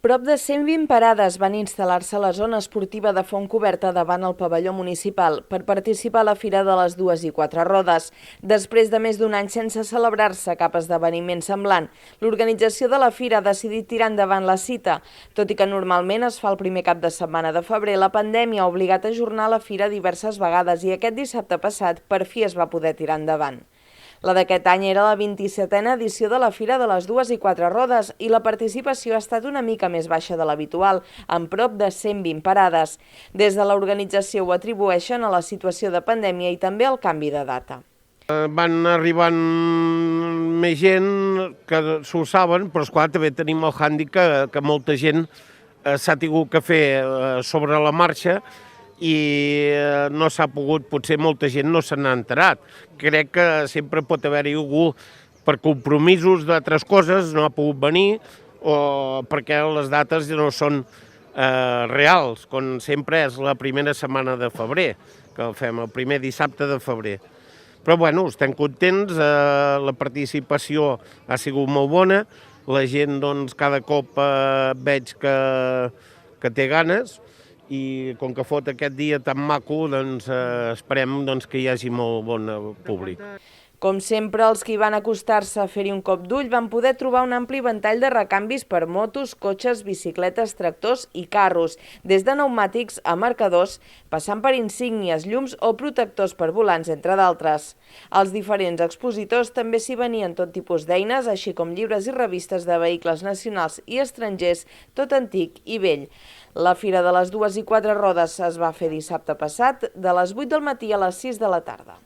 Prop de 120 parades van instal·lar-se a la zona esportiva de Fontcoberta davant el pavelló municipal per participar a la Fira de les Dues i Quatre Rodes. Després de més d'un any sense celebrar-se cap esdeveniment semblant, l'organització de la Fira ha decidit tirar endavant la cita. Tot i que normalment es fa el primer cap de setmana de febrer, la pandèmia ha obligat a ajornar la Fira diverses vegades i aquest dissabte passat per fi es va poder tirar endavant. La d'aquest any era la 27a edició de la Fira de les Dues i Quatre Rodes i la participació ha estat una mica més baixa de l'habitual, amb prop de 120 parades. Des de l'organització ho atribueixen a la situació de pandèmia i també al canvi de data. Van arribant més gent que s'ho saben, però esclar, també tenim el hàndicap que molta gent s'ha tingut que fer sobre la marxa i no s'ha pogut, potser molta gent no se n'ha enterat. Crec que sempre pot haver-hi algú per compromisos d'altres coses, no ha pogut venir, o perquè les dates no són reals, com sempre és la primera setmana de febrer, que el fem, el primer dissabte de febrer. Però bueno, estem contents, la participació ha sigut molt bona, la gent doncs, cada cop veig que té ganes, i com que fot aquest dia tan maco, doncs esperem que hi hagi molt bon públic. Com sempre, els que hi van acostar-se a fer-hi un cop d'ull van poder trobar un ampli ventall de recanvis per motos, cotxes, bicicletes, tractors i carros, des de pneumàtics a marcadors, passant per insígnies, llums o protectors per volants, entre d'altres. Els diferents expositors també s'hi venien tot tipus d'eines, així com llibres i revistes de vehicles nacionals i estrangers, tot antic i vell. La Fira de les Dues i Quatre Rodes es va fer dissabte passat, de les 8 del matí a les 6 de la tarda.